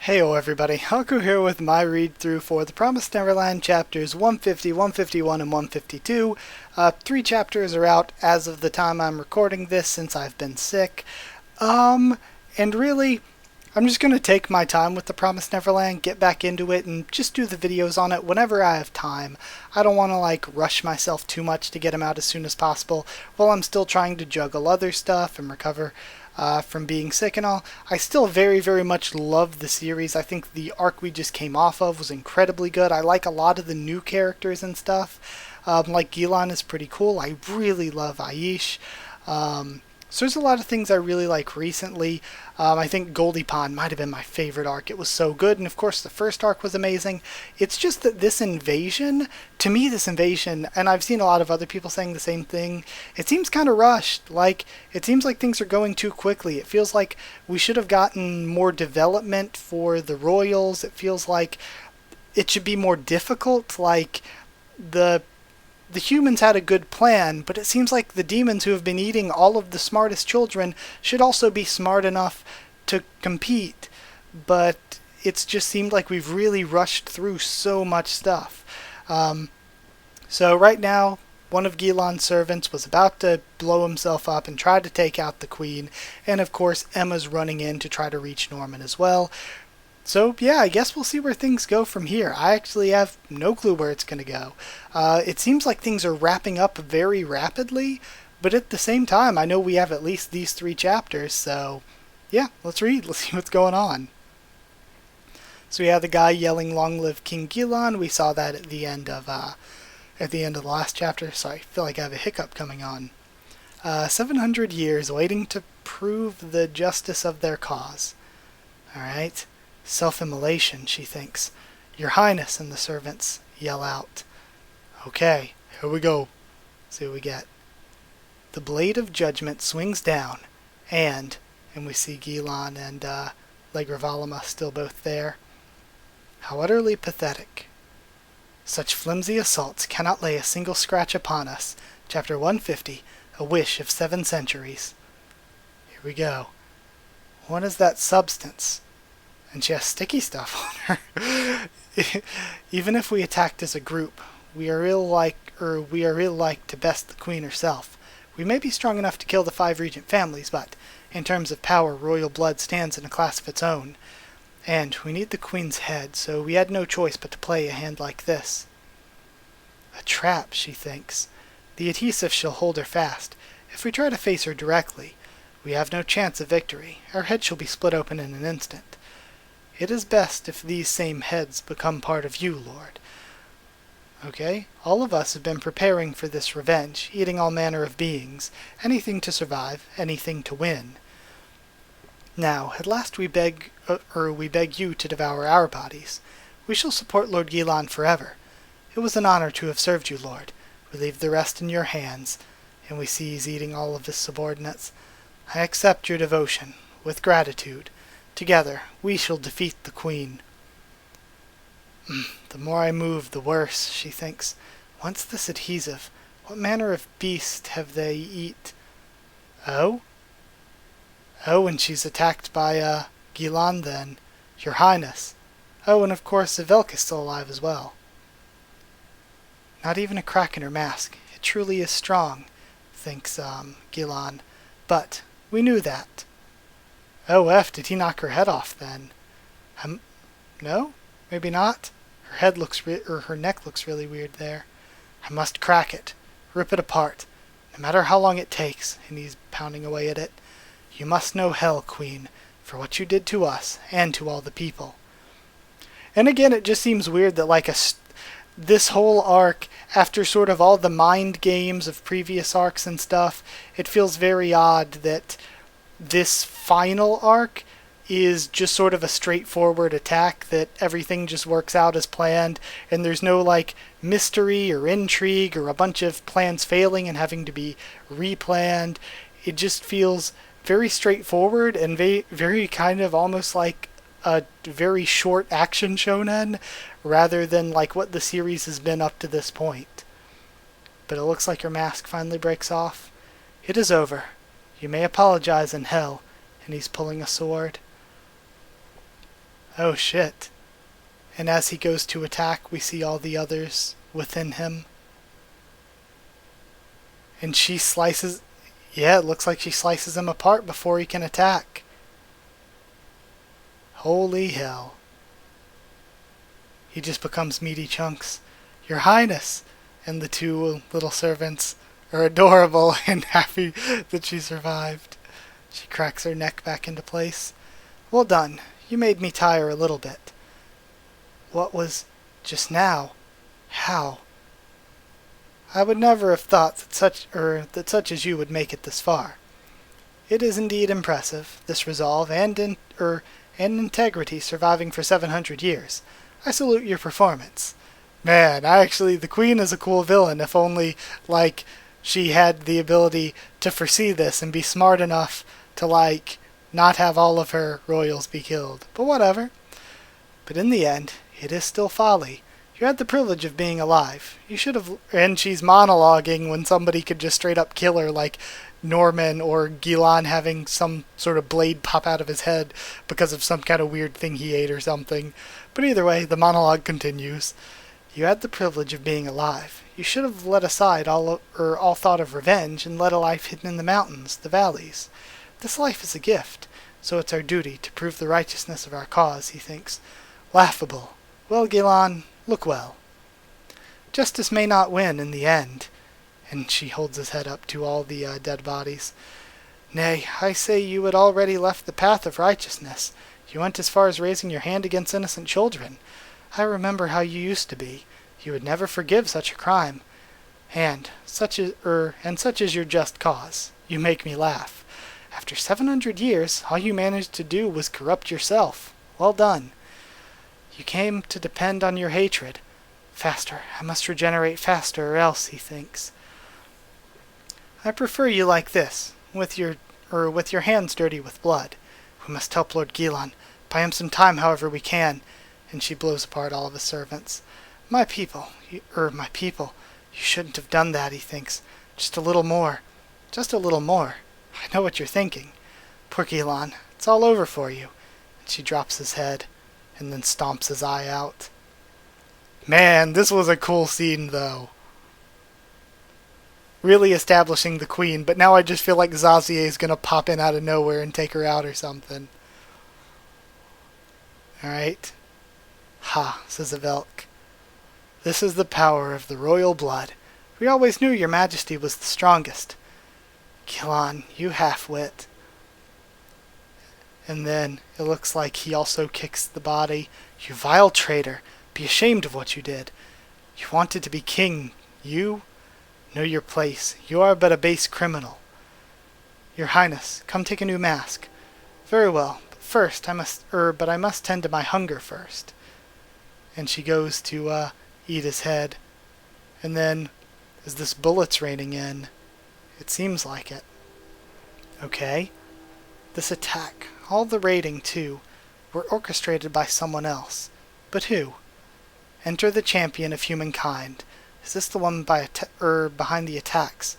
Heyo everybody, Haku here with my read-through for the Promised Neverland chapters 150, 151, and 152. 3 chapters are out as of the time I'm recording this since I've been sick. And really, I'm just going to take my time with the Promised Neverland, get back into it, and just do the videos on it whenever I have time. I don't want to rush myself too much to get them out as soon as possible while I'm still trying to juggle other stuff and recover from being sick and all. I still very, very much love the series. I think the arc we just came off of was incredibly good. I like a lot of the new characters and stuff. Like Gilan is pretty cool. I really love Aish. So there's a lot of things I really like recently. I think Goldie Pond might have been my favorite arc. It was so good, and of course the first arc was amazing. It's just that this invasion, to me this invasion, and I've seen a lot of other people saying the same thing, it seems kind of rushed. It seems like things are going too quickly. It feels like we should have gotten more development for the royals. It feels like it should be more difficult. The humans had a good plan, but it seems like the demons who have been eating all of the smartest children should also be smart enough to compete. But it's just seemed like we've really rushed through so much stuff. So right now, one of Gilan's servants was about to blow himself up and try to take out the queen, and of course Emma's running in to try to reach Norman as well. So yeah, I guess we'll see where things go from here. I actually have no clue where it's going to go. It seems like things are wrapping up very rapidly, but at the same time, I know we have at least these 3 chapters, so yeah, let's read. Let's see what's going on. So we have the guy yelling, "Long live King Gilan." We saw that at the end of the last chapter. Sorry, I feel like I have a hiccup coming on. 700 years waiting to prove the justice of their cause. All right. Self-immolation, she thinks. "Your Highness," and the servants yell out. Okay, here we go. See what we get. The blade of judgment swings down, and we see Gilan and Legravalama still both there. How utterly pathetic. Such flimsy assaults cannot lay a single scratch upon us. Chapter 150, A Wish of 7 Centuries. Here we go. What is that substance? And she has sticky stuff on her. Even if we attacked as a group, we are ill like to best the queen herself. We may be strong enough to kill the 5 regent families, but in terms of power, royal blood stands in a class of its own. And we need the queen's head, so we had no choice but to play a hand like this. A trap, she thinks. The adhesive shall hold her fast. If we try to face her directly, we have no chance of victory. Our head shall be split open in an instant. It is best if these same heads become part of you, Lord. Okay, all of us have been preparing for this revenge, eating all manner of beings, anything to survive, anything to win. Now, at last we beg you to devour our bodies. We shall support Lord Gilan forever. It was an honor to have served you, Lord. We leave the rest in your hands, and we see he's eating all of his subordinates. I accept your devotion, with gratitude. Together, we shall defeat the queen. The more I move, the worse, she thinks. What's this adhesive? What manner of beast have they eat? Oh? Oh, and she's attacked by, Gilan then. Your Highness. Oh, and of course, Velk is still alive as well. Not even a crack in her mask. It truly is strong, thinks, Gilan. But we knew that. Oh, did he knock her head off then? No? Maybe not? Her neck looks really weird there. I must crack it. Rip it apart. No matter how long it takes, and he's pounding away at it. You must know hell, Queen, for what you did to us, and to all the people. And again, it just seems weird that this whole arc, after sort of all the mind games of previous arcs and stuff, it feels very odd that this final arc is just sort of a straightforward attack, that everything just works out as planned, and there's no mystery or intrigue or a bunch of plans failing and having to be replanned. It just feels very straightforward and very kind of almost like a very short action shonen, rather than what the series has been up to this point. But it looks like her mask finally breaks off. It is over. You may apologize in hell. And he's pulling a sword. Oh shit. And as he goes to attack, we see all the others within him. And she slices... Yeah, it looks like she slices him apart before he can attack. Holy hell. He just becomes meaty chunks. Your Highness! And the two little servants are adorable and happy that she survived. She cracks her neck back into place. Well done. You made me tire a little bit. What was just now? How? I would never have thought that such as you would make it this far. It is indeed impressive, this resolve and integrity surviving for 700 years. I salute your performance. Man, the Queen is a cool villain, if only, she had the ability to foresee this and be smart enough to, not have all of her royals be killed. But whatever. But in the end, it is still folly. You had the privilege of being alive. You should have... And she's monologuing when somebody could just straight up kill her, like Norman or Gilan having some sort of blade pop out of his head because of some kind of weird thing he ate or something. But either way, the monologue continues. You had the privilege of being alive. You should have let aside all thought of revenge and led a life hidden in the mountains, the valleys. This life is a gift, so it's our duty to prove the righteousness of our cause, he thinks. Laughable. Well, Gilan, look well. Justice may not win in the end. And she holds his head up to all the dead bodies. Nay, I say you had already left the path of righteousness. You went as far as raising your hand against innocent children. I remember how you used to be. You would never forgive such a crime. And such is your just cause. You make me laugh. After 700 years, all you managed to do was corrupt yourself. Well done. You came to depend on your hatred. Faster, I must regenerate faster or else, he thinks. I prefer you like this, with your hands dirty with blood. We must help Lord Gilan. Buy him some time however we can. And she blows apart all of his servants. My people, you shouldn't have done that, he thinks. Just a little more. Just a little more. I know what you're thinking. Poor Gilan, it's all over for you. And she drops his head, and then stomps his eye out. Man, this was a cool scene, though. Really establishing the Queen, but now I just feel like Zazie is gonna pop in out of nowhere and take her out or something. Alright. Ha, says Avelk. This is the power of the royal blood. We always knew your majesty was the strongest. Gilan, you half-wit. And then it looks like he also kicks the body. You vile traitor, be ashamed of what you did. You wanted to be king. You know your place. You are but a base criminal. Your Highness, come take a new mask. Very well, but first I must tend to my hunger first. And she goes to eat his head. And then, is this bullets raining in? It seems like it. Okay. This attack, all the raiding too, were orchestrated by someone else. But who? Enter the champion of humankind. Is this the one behind the attacks?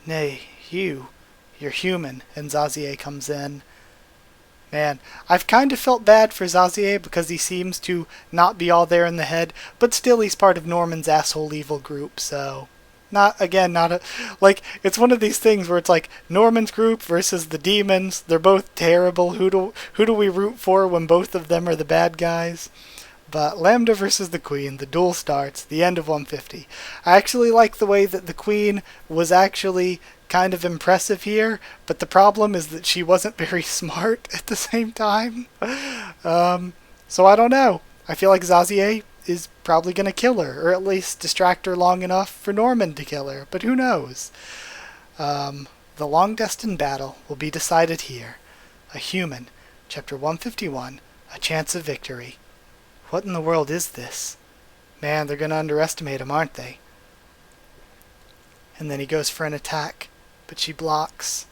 Nay, you're human. And Zazie comes in. Man, I've kind of felt bad for Zazie because he seems to not be all there in the head, but still he's part of Norman's asshole evil group, so... it's one of these things where it's like Norman's group versus the demons. They're both terrible. Who do we root for when both of them are the bad guys? But Lambda versus the Queen, the duel starts, the end of 150. I actually like the way that the Queen was actually kind of impressive here, but the problem is that she wasn't very smart at the same time. So I don't know. I feel like Zazie is probably going to kill her, or at least distract her long enough for Norman to kill her, but who knows? The long-destined battle will be decided here. A human, chapter 151, a chance of victory. What in the world is this? Man, they're going to underestimate him, aren't they? And then he goes for an attack, but she blocks.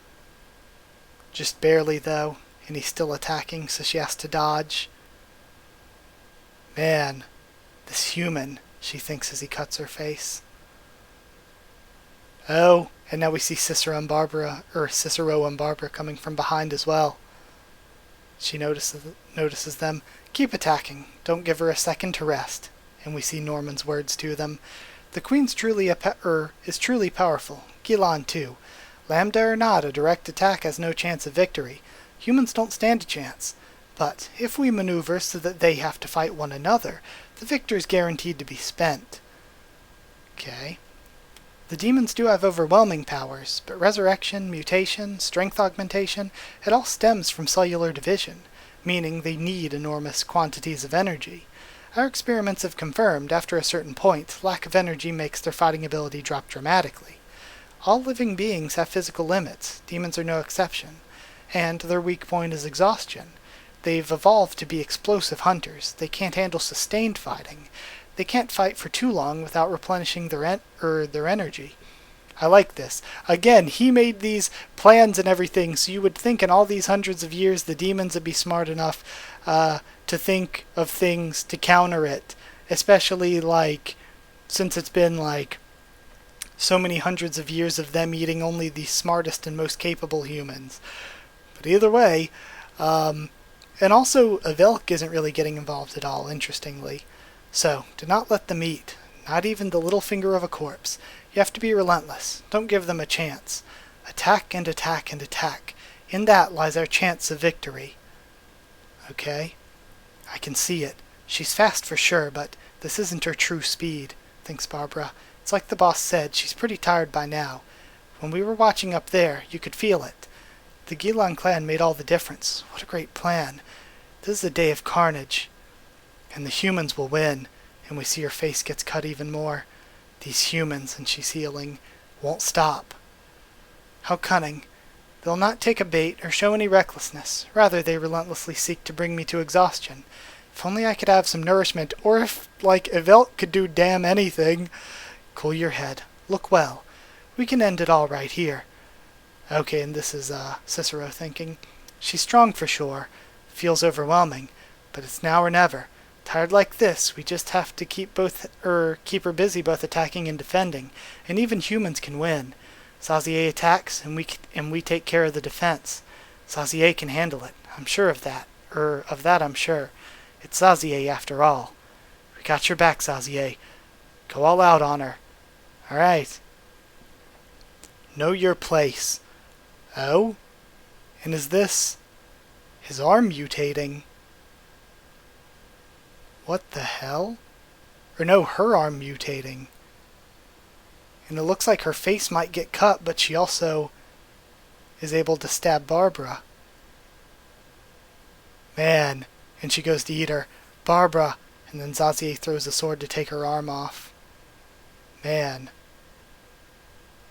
Just barely, though, and he's still attacking, so she has to dodge. Man, this human, she thinks as he cuts her face. Oh, and now we see Cicero and Barbara coming from behind as well. She notices them. Keep attacking. Don't give her a second to rest. And we see Norman's words to them. The Queen's is truly powerful. Gilan too. Lambda or not, a direct attack has no chance of victory. Humans don't stand a chance. But if we maneuver so that they have to fight one another, the victor's guaranteed to be spent. Okay. The demons do have overwhelming powers, but resurrection, mutation, strength augmentation, it all stems from cellular division, meaning they need enormous quantities of energy. Our experiments have confirmed, after a certain point, lack of energy makes their fighting ability drop dramatically. All living beings have physical limits, demons are no exception, and their weak point is exhaustion. They've evolved to be explosive hunters. They can't handle sustained fighting. They can't fight for too long without replenishing their energy. I like this. Again, he made these plans and everything, so you would think in all these hundreds of years the demons would be smart enough to think of things to counter it. Especially, since it's been, so many hundreds of years of them eating only the smartest and most capable humans. But either way, and also Avilk isn't really getting involved at all, interestingly. So, do not let them eat, not even the little finger of a corpse. You have to be relentless. Don't give them a chance. Attack and attack and attack. In that lies our chance of victory. Okay? I can see it. She's fast for sure, but this isn't her true speed, thinks Barbara. It's like the boss said, she's pretty tired by now. When we were watching up there, you could feel it. The Gilan clan made all the difference. What a great plan. This is a day of carnage. And the humans will win. And we see her face gets cut even more. These humans, and she's healing, won't stop. How cunning. They'll not take a bait or show any recklessness. Rather, they relentlessly seek to bring me to exhaustion. If only I could have some nourishment, or if, Evelk could do damn anything. Cool your head. Look well. We can end it all right here. Okay, and this is Cicero thinking. She's strong for sure. Feels overwhelming. But it's now or never. Tired like this, we just have to keep her busy both attacking and defending. And even humans can win. Sazier attacks, and we take care of the defense. Sazier can handle it. I'm sure of that. Of that I'm sure. It's Sazier after all. We got your back, Sazier. Go all out on her. All right. Know your place. Oh? And is this his arm mutating? What the hell? Or no, her arm mutating. And it looks like her face might get cut, but she also is able to stab Barbara. Man. And she goes to eat her. Barbara. And then Zazie throws a sword to take her arm off. Man.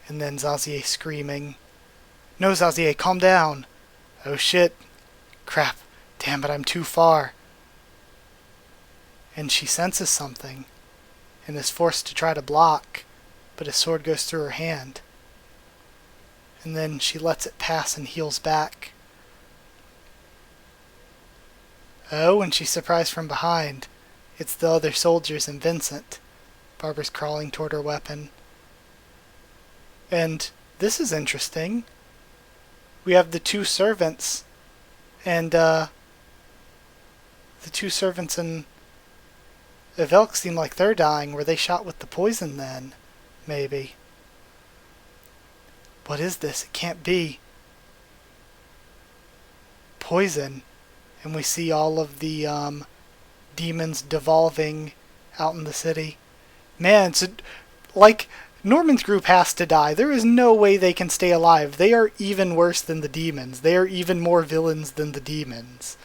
And then Zazie screaming. No, Zazie, calm down. Oh shit. Crap. Damn it, I'm too far. And she senses something. And is forced to try to block. But his sword goes through her hand. And then she lets it pass and heals back. Oh, and she's surprised from behind. It's the other soldiers and Vincent. Barbara's crawling toward her weapon. And this is interesting. We have the two servants. And, the two servants and Evelk seem like they're dying. Were they shot with the poison then? Maybe. What is this? It can't be. Poison. And we see all of the demons devolving out in the city. Man, so, Norman's group has to die. There is no way they can stay alive. They are even worse than the demons. They are even more villains than the demons.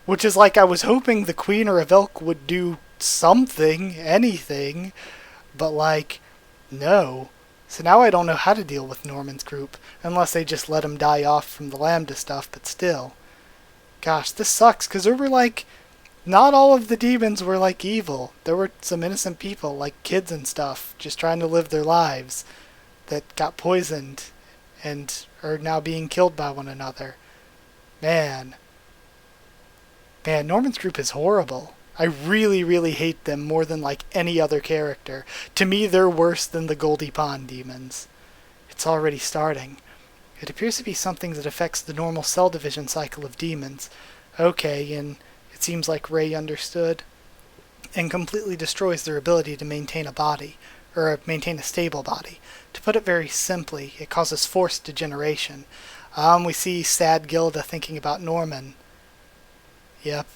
Which is I was hoping the Queen or Evelk would do something, anything. But no. So now I don't know how to deal with Norman's group. Unless they just let him die off from the Lambda stuff, but still. Gosh, this sucks, because there were not all of the demons were evil. There were some innocent people, kids and stuff, just trying to live their lives, that got poisoned and are now being killed by one another. Man, Norman's group is horrible. I really, really hate them more than any other character. To me, they're worse than the Goldie Pond demons. It's already starting. It appears to be something that affects the normal cell division cycle of demons. Okay, and it seems like Ray understood. And completely destroys their ability to maintain a body, or maintain a stable body. To put it very simply, it causes forced degeneration. We see sad Gilda thinking about Norman. Yep,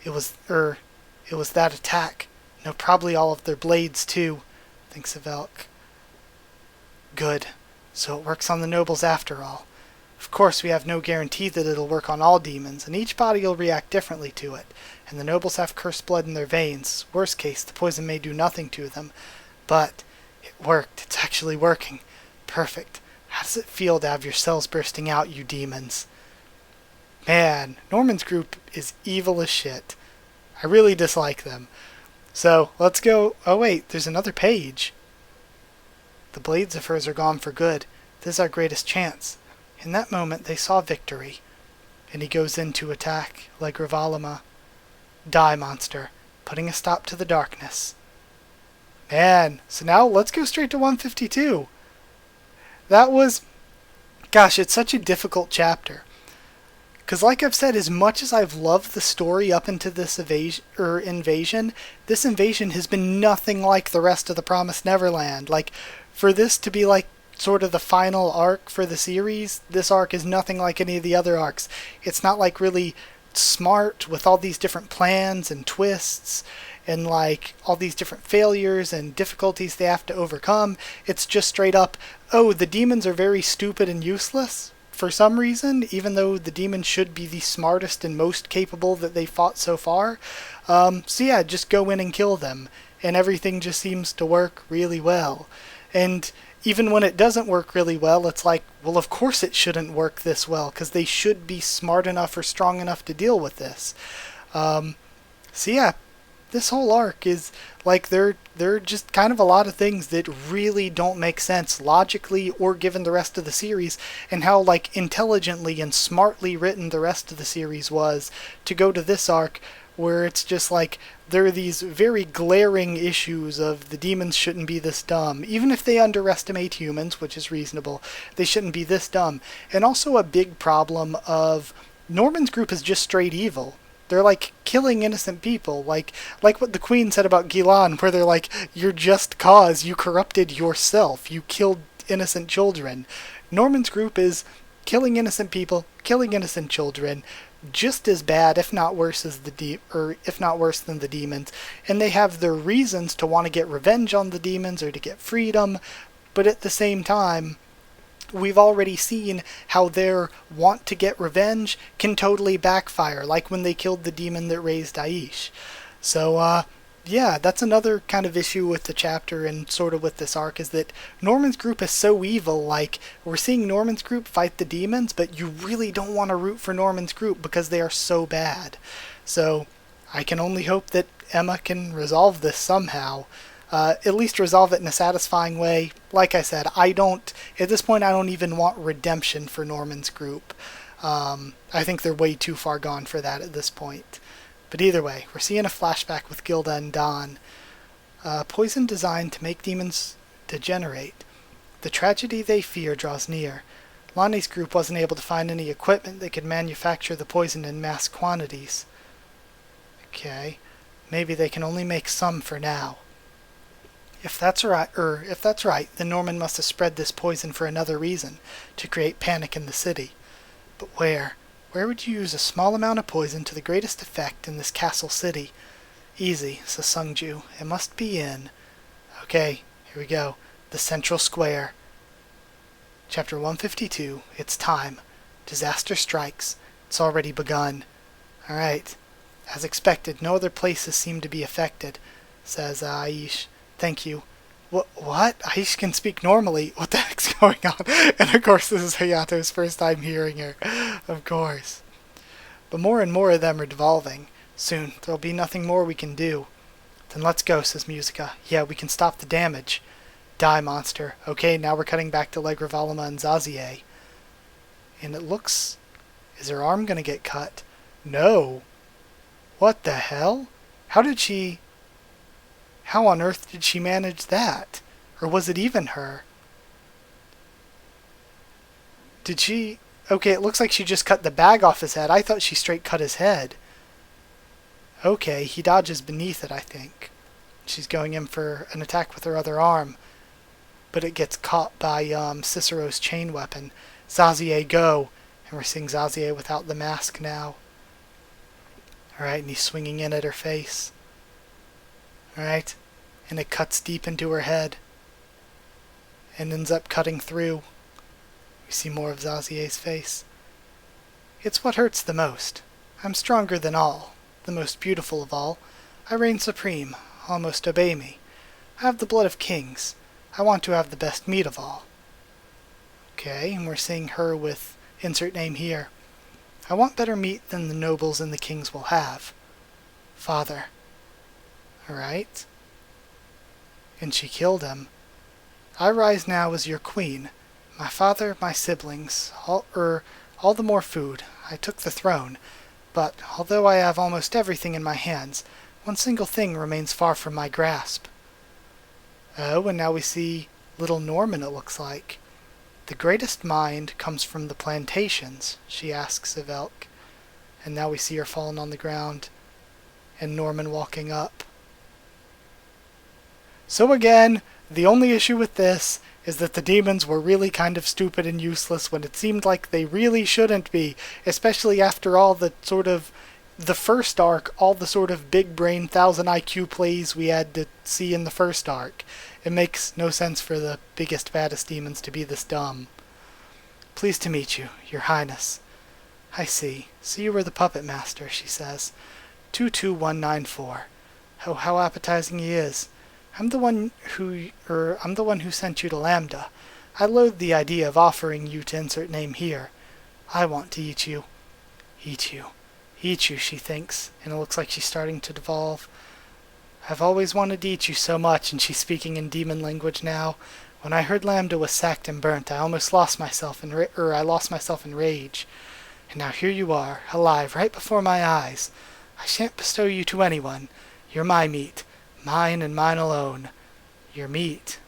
it was that attack. No, probably all of their blades too, thinks Velk. Good. So it works on the nobles after all. Of course, we have no guarantee that it'll work on all demons, and each body will react differently to it. And the nobles have cursed blood in their veins. Worst case, the poison may do nothing to them. But it worked. It's actually working. Perfect. How does it feel to have your cells bursting out, you demons? Man, Norman's group is evil as shit. I really dislike them. So, let's go... Oh wait, there's another page. The blades of hers are gone for good. This is our greatest chance. In that moment, they saw victory. And he goes in to attack Legravalima. Die, monster, putting a stop to the darkness. Man, so now let's go straight to 152. That was... Gosh, it's such a difficult chapter. Because like I've said, as much as I've loved the story up into this invasion, this invasion has been nothing like the rest of the Promised Neverland. Like, for this to be like sort of the final arc for the series, this arc is nothing like any of the other arcs. It's not like really smart with all these different plans and twists and like all these different failures and difficulties they have to overcome. It's just straight up, oh, the demons are very stupid and useless for some reason, even though the demons should be the smartest and most capable that they fought so far. So yeah, just go in and kill them, and everything just seems to work really well. And even when it doesn't work really well, it's like, well, of course it shouldn't work this well, because they should be smart enough or strong enough to deal with this. So yeah, this whole arc is like there are just kind of a lot of things that really don't make sense logically or given the rest of the series, and how like intelligently and smartly written the rest of the series was to go to this arc where it's just like there are these very glaring issues of the demons shouldn't be this dumb. Even if they underestimate humans, which is reasonable, they shouldn't be this dumb. And also a big problem of Norman's group is just straight evil. They're like killing innocent people, like what the Queen said about Gilan, where they're like, you're just cause, you corrupted yourself, you killed innocent children. Norman's group is killing innocent people, killing innocent children, just as bad, if not worse, as if not worse than the demons. And they have their reasons to want to get revenge on the demons or to get freedom, but at the same time, we've already seen how their want to get revenge can totally backfire, like when they killed the demon that raised Aish. So, yeah, that's another kind of issue with the chapter and sort of with this arc, is that Norman's group is so evil. Like, we're seeing Norman's group fight the demons, but you really don't want to root for Norman's group because they are so bad. So, I can only hope that Emma can resolve this somehow. At least resolve it in a satisfying way. Like I said, at this point I don't even want redemption for Norman's group. I think they're way too far gone for that at this point. But either way, we're seeing a flashback with Gilda and Don. Poison designed to make demons degenerate. The tragedy they fear draws near. Lonnie's group wasn't able to find any equipment that could manufacture the poison in mass quantities. Okay, maybe they can only make some for now. If that's right, then Norman must have spread this poison for another reason, to create panic in the city. But where? Where would you use a small amount of poison to the greatest effect in this castle city? Easy, says Sungju. It must be in... Okay, here we go. The Central Square. Chapter 152. It's time. Disaster strikes. It's already begun. Alright. As expected, no other places seem to be affected, says Aish. Thank you. What? Aish can speak normally. What the heck's going on? And of course this is Hayato's first time hearing her. Of course. But more and more of them are devolving. Soon, there'll be nothing more we can do. Then let's go, says Musica. Yeah, we can stop the damage. Die, monster. Okay, now we're cutting back to Legravalima and Zazie. And it looks... Is her arm gonna get cut? No. What the hell? How on earth did she manage that? Or was it even her? Did she... Okay, it looks like she just cut the bag off his head. I thought she straight cut his head. Okay, he dodges beneath it, I think. She's going in for an attack with her other arm, but it gets caught by Cicero's chain weapon. Zazie, go! And we're seeing Zazie without the mask now. Alright, and he's swinging in at her face. Alright, and it cuts deep into her head and ends up cutting through. We see more of Zazie's face. It's what hurts the most. I'm stronger than all, the most beautiful of all. I reign supreme, almost obey me. I have the blood of kings. I want to have the best meat of all. Okay, and we're seeing her with insert name here. I want better meat than the nobles and the kings will have. Father. Alright. And she killed him. I rise now as your queen. My father, my siblings, all the more food. I took the throne. But, although I have almost everything in my hands, one single thing remains far from my grasp. Oh, and now we see little Norman, it looks like. The greatest mind comes from the plantations, she asks of Elk. And now we see her fallen on the ground, and Norman walking up. So again, the only issue with this is that the demons were really kind of stupid and useless when it seemed like they really shouldn't be, especially after all the sort of the first arc, all the sort of big brain 1000 IQ plays we had to see in the first arc. It makes no sense for the biggest, baddest demons to be this dumb. Pleased to meet you, your highness. I see. So you were the puppet master, she says. 22194. Oh, how appetizing he is. I'm the one who sent you to Lambda. I loathe the idea of offering you to insert name here. I want to eat you. Eat you. Eat you, she thinks, and it looks like she's starting to devolve. I've always wanted to eat you so much, and she's speaking in demon language now. When I heard Lambda was sacked and burnt, I almost lost myself in rage. And now here you are, alive, right before my eyes. I shan't bestow you to anyone. You're my meat. Mine and mine alone. Your meat.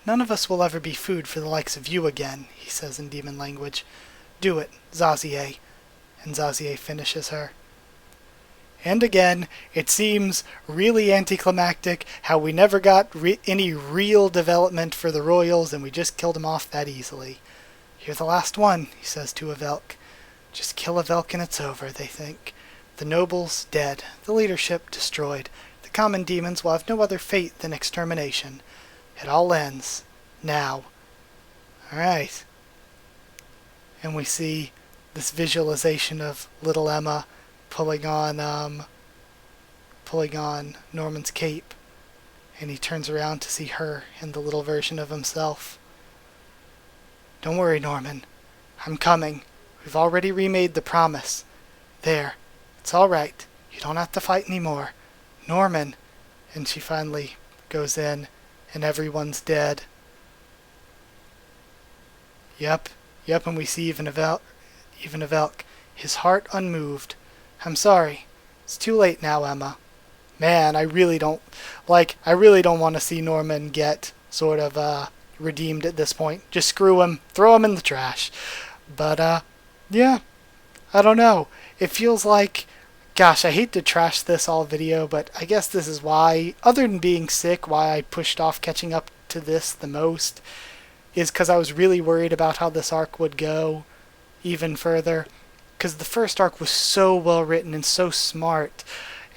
None of us will ever be food for the likes of you again, he says in demon language. Do it, Zazie. And Zazie finishes her. And again, it seems really anticlimactic how we never got any real development for the royals and we just killed them off that easily. You're the last one, he says to a Velk. Just kill a Velk and it's over, they think. The nobles dead, the leadership destroyed. The common demons will have no other fate than extermination. It all ends. Now. Alright. And we see this visualization of little Emma pulling on Norman's cape. And he turns around to see her in the little version of himself. Don't worry, Norman. I'm coming. We've already remade the promise. There. It's all right. You don't have to fight anymore. Norman. And she finally goes in, and everyone's dead. Yep, and we see even a Velk, his heart unmoved. I'm sorry. It's too late now, Emma. Man, I really don't want to see Norman get sort of redeemed at this point. Just screw him, throw him in the trash. But yeah, I don't know. It feels like, gosh, I hate to trash this all video, but I guess this is why, other than being sick, why I pushed off catching up to this the most, is because I was really worried about how this arc would go even further. Because the first arc was so well written and so smart.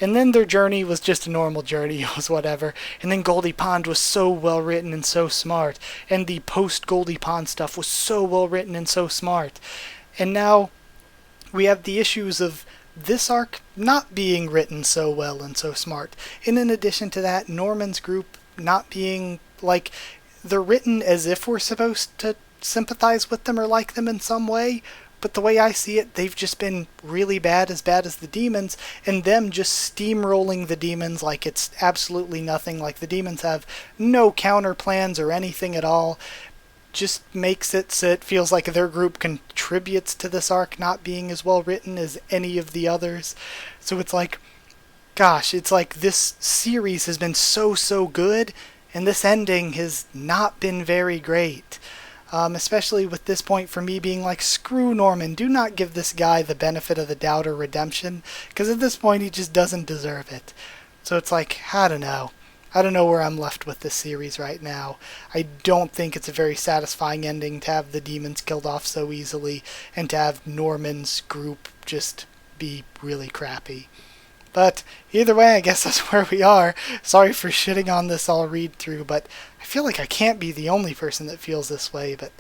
And then their journey was just a normal journey, it was whatever. And then Goldie Pond was so well written and so smart. And the post-Goldie Pond stuff was so well written and so smart. And now we have the issues of this arc not being written so well and so smart. And in addition to that, Norman's group not being, like, they're written as if we're supposed to sympathize with them or like them in some way. But the way I see it, they've just been really bad as the demons, and them just steamrolling the demons like it's absolutely nothing, like the demons have no counter plans or anything at all, just makes it so it feels like their group contributes to this arc not being as well written as any of the others. So it's like, gosh, it's like this series has been so good, and this ending has not been very great. especially with this point for me being like, screw Norman, do not give this guy the benefit of the doubt or redemption, because at this point he just doesn't deserve it. So it's like, I don't know. I don't know where I'm left with this series right now. I don't think it's a very satisfying ending to have the demons killed off so easily and to have Norman's group just be really crappy. But either way, I guess that's where we are. Sorry for shitting on this all read through, but I feel like I can't be the only person that feels this way. But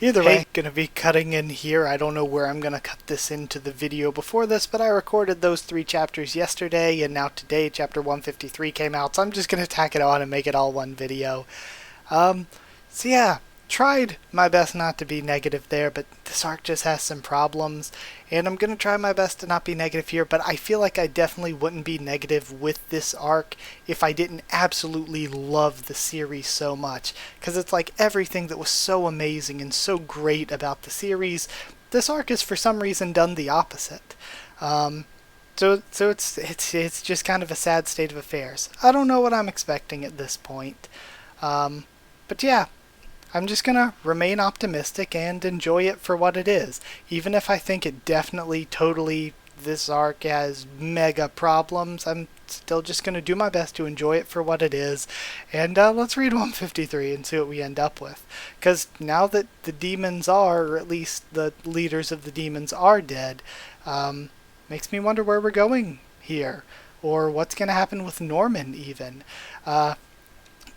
either way, gonna be cutting in here. I don't know where I'm gonna cut this into the video before this, but I recorded those 3 chapters yesterday, and now today chapter 153 came out, so I'm just gonna tack it on and make it all one video. So yeah, tried my best not to be negative there, but this arc just has some problems, and I'm gonna try my best to not be negative here, but I feel like I definitely wouldn't be negative with this arc if I didn't absolutely love the series so much, because it's like everything that was so amazing and so great about the series, this arc is for some reason done the opposite. So it's just kind of a sad state of affairs. I don't know what I'm expecting at this point, but yeah, I'm just gonna remain optimistic and enjoy it for what it is. Even if I think it definitely, totally, this arc has mega problems, I'm still just gonna do my best to enjoy it for what it is. And let's read 153 and see what we end up with. Because now that the demons are, or at least the leaders of the demons are dead, makes me wonder where we're going here. Or what's gonna happen with Norman, even.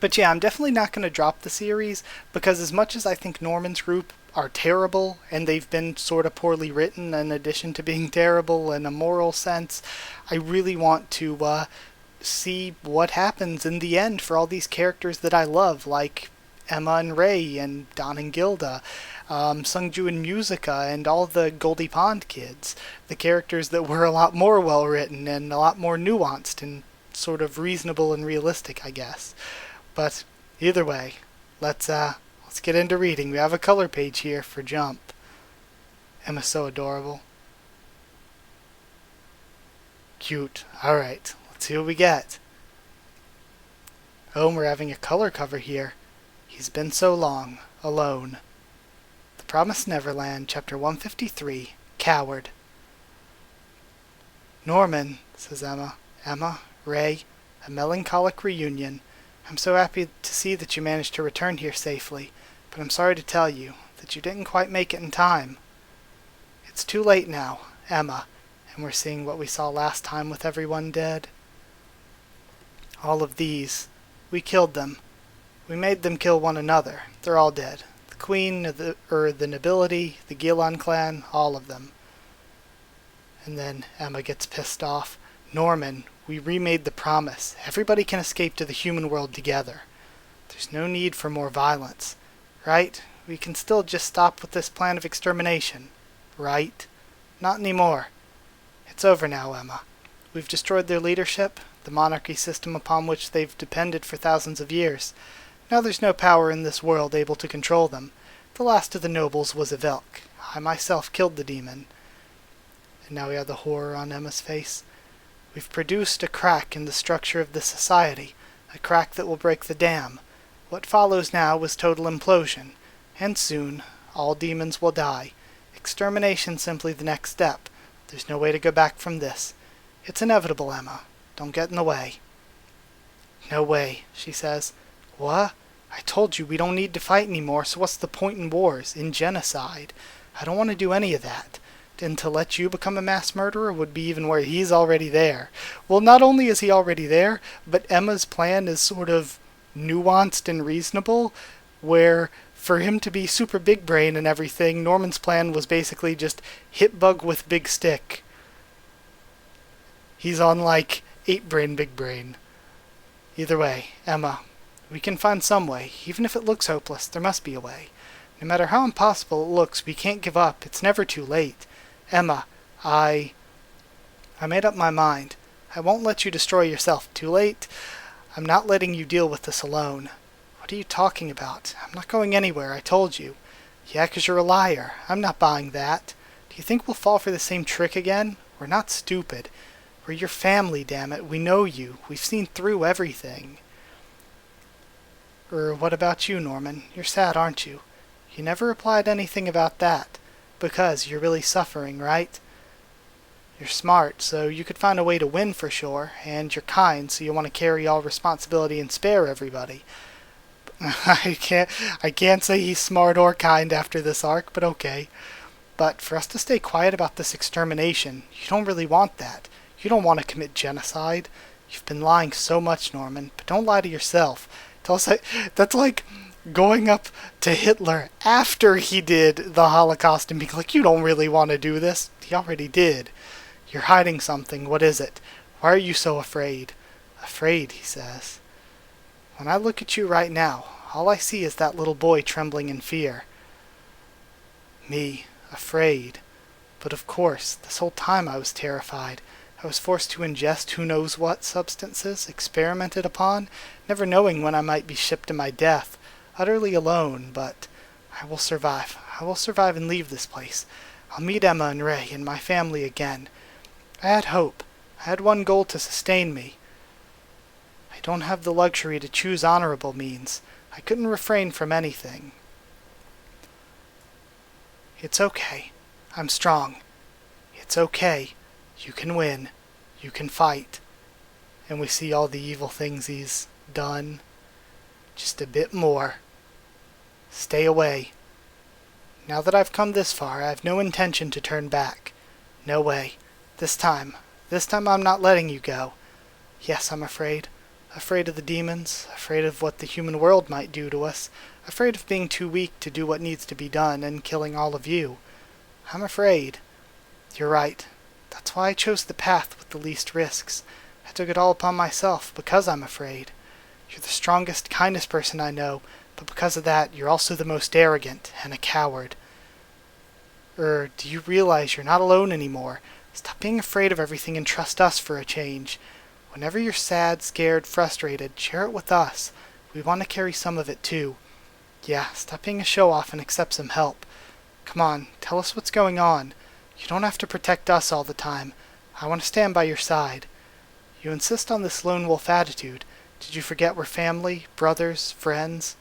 But yeah, I'm definitely not going to drop the series, because as much as I think Norman's group are terrible, and they've been sort of poorly written in addition to being terrible in a moral sense, I really want to see what happens in the end for all these characters that I love, like Emma and Ray, and Don and Gilda, Sungju and Musica, and all the Goldie Pond kids. The characters that were a lot more well written, and a lot more nuanced, and sort of reasonable and realistic, I guess. But either way, let's get into reading. We have a color page here for Jump. Emma's so adorable. Cute. Alright, let's see what we get. Oh, and we're having a color cover here. He's been so long, alone. The Promised Neverland, chapter 153, Coward. Norman, says Emma. Emma, Ray, a melancholic reunion. I'm so happy to see that you managed to return here safely, but I'm sorry to tell you that you didn't quite make it in time. It's too late now, Emma, and we're seeing what we saw last time with everyone dead. All of these, we killed them. We made them kill one another. They're all dead. The Queen, the nobility, the Gilon clan, all of them. And then Emma gets pissed off. Norman, we remade the promise. Everybody can escape to the human world together. There's no need for more violence. Right? We can still just stop with this plan of extermination. Right? Not anymore. It's over now, Emma. We've destroyed their leadership, the monarchy system upon which they've depended for thousands of years. Now there's no power in this world able to control them. The last of the nobles was a Velk. I myself killed the demon. And now we have the horror on Emma's face. We've produced a crack in the structure of the society, a crack that will break the dam. What follows now is total implosion, and soon all demons will die. Extermination simply the next step. There's no way to go back from this. It's inevitable, Emma. Don't get in the way. No way, she says. What? I told you we don't need to fight anymore, so what's the point in wars, in genocide? I don't want to do any of that. And to let you become a mass murderer would be even where he's already there. Well, not only is he already there, but Emma's plan is sort of nuanced and reasonable, where for him to be super big brain and everything, Norman's plan was basically just hit bug with big stick. He's on like 8 brain big brain. Either way, Emma, we can find some way. Even if it looks hopeless, there must be a way. No matter how impossible it looks, we can't give up. It's never too late. Emma, I made up my mind. I won't let you destroy yourself. Too late? I'm not letting you deal with this alone. What are you talking about? I'm not going anywhere, I told you. Yeah, 'cause you're a liar. I'm not buying that. Do you think we'll fall for the same trick again? We're not stupid. We're your family, damn it. We know you. We've seen through everything. What about you, Norman? You're sad, aren't you? You never replied anything about that. Because you're really suffering, right? You're smart, so you could find a way to win for sure, and you're kind, so you want to carry all responsibility and spare everybody. I can't say he's smart or kind after this arc, but okay. But for us to stay quiet about this extermination, you don't really want that. You don't want to commit genocide. You've been lying so much, Norman, but don't lie to yourself. Tell us that's like going up to Hitler after he did the Holocaust and being like, you don't really want to do this. He already did. You're hiding something. What is it? Why are you so afraid? Afraid, he says. When I look at you right now, all I see is that little boy trembling in fear. Me, afraid. But of course, this whole time I was terrified. I was forced to ingest who knows what substances, experimented upon, never knowing when I might be shipped to my death, utterly alone, but I will survive. I will survive and leave this place. I'll meet Emma and Ray and my family again. I had hope. I had one goal to sustain me. I don't have the luxury to choose honorable means. I couldn't refrain from anything. It's okay. I'm strong. It's okay. You can win. You can fight. And we see all the evil things he's done. Just a bit more. Stay away. Now that I've come this far, I have no intention to turn back. No way. This time I'm not letting you go. Yes, I'm afraid. Afraid of the demons, afraid of what the human world might do to us, afraid of being too weak to do what needs to be done and killing all of you. I'm afraid. You're right. That's why I chose the path with the least risks. I took it all upon myself because I'm afraid. You're the strongest, kindest person I know, but because of that, you're also the most arrogant and a coward. Do you realize you're not alone anymore? Stop being afraid of everything and trust us for a change. Whenever you're sad, scared, frustrated, share it with us. We want to carry some of it too. Yeah, stop being a show-off and accept some help. Come on, tell us what's going on. You don't have to protect us all the time. I want to stand by your side. You insist on this lone wolf attitude. Did you forget we're family, brothers, friends?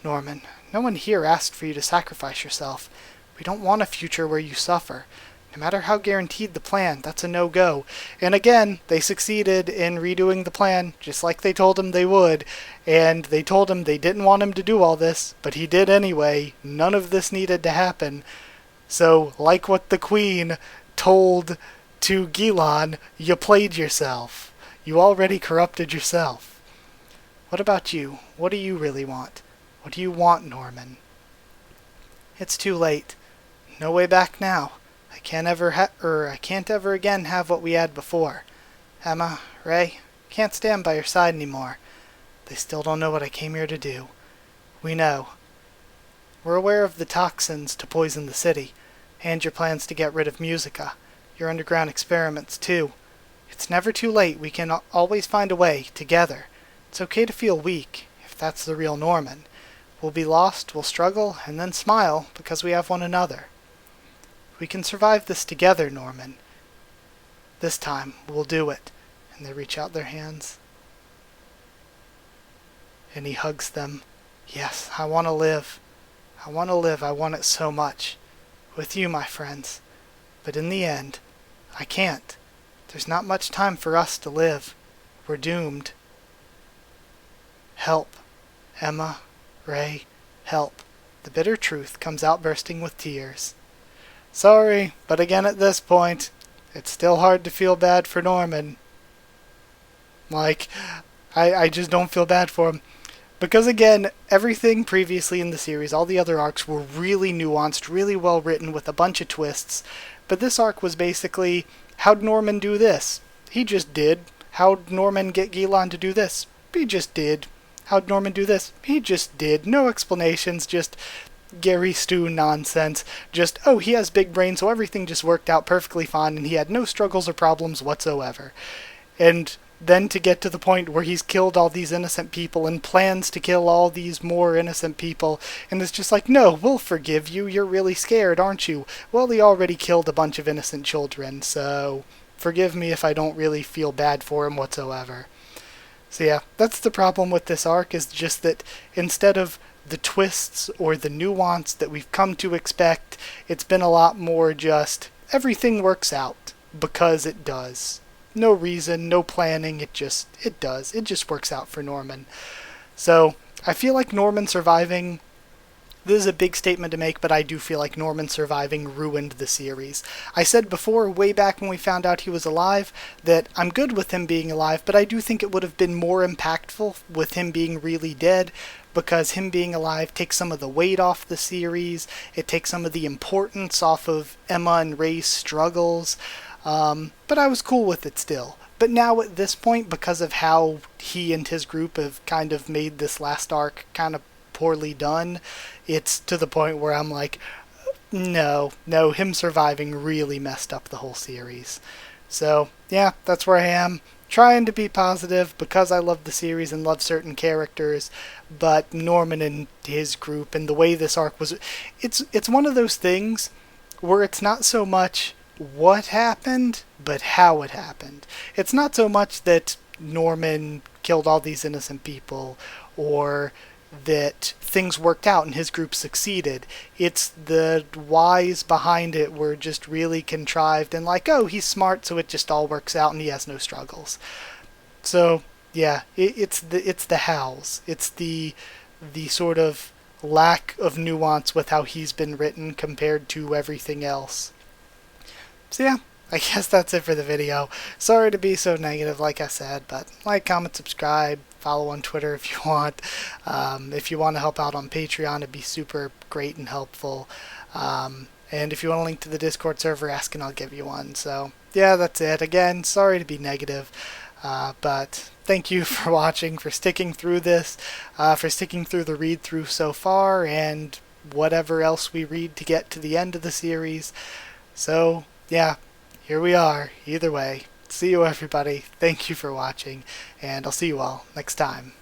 Norman, no one here asked for you to sacrifice yourself. We don't want a future where you suffer. No matter how guaranteed the plan, that's a no-go. And again, they succeeded in redoing the plan, just like they told him they would. And they told him they didn't want him to do all this, but he did anyway. None of this needed to happen. So, like what the Queen told to Gilan, you played yourself. You already corrupted yourself. What about you? What do you really want? What do you want, Norman? It's too late. No way back now. I can't ever again have what we had before. Emma, Ray, can't stand by your side anymore. They still don't know what I came here to do. We know. We're aware of the toxins to poison the city, and your plans to get rid of Musica, your underground experiments too. It's never too late. We can always find a way, together. It's okay to feel weak, if that's the real Norman. We'll be lost, we'll struggle, and then smile, because we have one another. We can survive this together, Norman. This time, we'll do it. And they reach out their hands. And he hugs them. Yes, I want to live. I want to live. I want it so much. With you, my friends. But in the end, I can't. There's not much time for us to live. We're doomed. Help. Emma, Ray, help. The bitter truth comes out bursting with tears. Sorry, but again at this point, it's still hard to feel bad for Norman. Like, I just don't feel bad for him. Because again, everything previously in the series, all the other arcs were really nuanced, really well written with a bunch of twists. But this arc was basically, how'd Norman do this? He just did. How'd Norman get Gilan to do this? He just did. How'd Norman do this? He just did. No explanations, just Gary Stu nonsense. Just, oh, he has big brain, so everything just worked out perfectly fine, and he had no struggles or problems whatsoever. And then to get to the point where he's killed all these innocent people and plans to kill all these more innocent people, and it's just like, no, we'll forgive you, you're really scared, aren't you? Well, he already killed a bunch of innocent children, so forgive me if I don't really feel bad for him whatsoever. So yeah, that's the problem with this arc, is just that instead of the twists or the nuance that we've come to expect. It's been a lot more just everything works out because it does. No reason, no planning, it does. It just works out for Norman. So I feel like Norman surviving, this is a big statement to make, but I do feel like Norman surviving ruined the series. I said before, way back when we found out he was alive, that I'm good with him being alive, but I do think it would have been more impactful with him being really dead, because him being alive takes some of the weight off the series, it takes some of the importance off of Emma and Ray's struggles, but I was cool with it still. But now at this point, because of how he and his group have kind of made this last arc kind of poorly done, it's to the point where I'm like, no, him surviving really messed up the whole series. So, yeah, that's where I am. Trying to be positive because I love the series and love certain characters, but Norman and his group and the way this arc was, it's one of those things where it's not so much what happened, but how it happened. It's not so much that Norman killed all these innocent people, or that things worked out and his group succeeded. It's the whys behind it were just really contrived and like, oh, he's smart, so it just all works out and he has no struggles. So yeah, it's the hows. It's the sort of lack of nuance with how he's been written compared to everything else. So yeah, I guess that's it for the video. Sorry to be so negative, like I said, but like, comment, subscribe, follow on Twitter if you want. If you want to help out on Patreon, it'd be super great and helpful. And if you want a link to the Discord server, ask and I'll give you one. So yeah, that's it. Again, sorry to be negative, but thank you for watching, for sticking through this, for sticking through the read through so far, and whatever else we read to get to the end of the series. So yeah, here we are. Either way, see you everybody. Thank you for watching, and I'll see you all next time.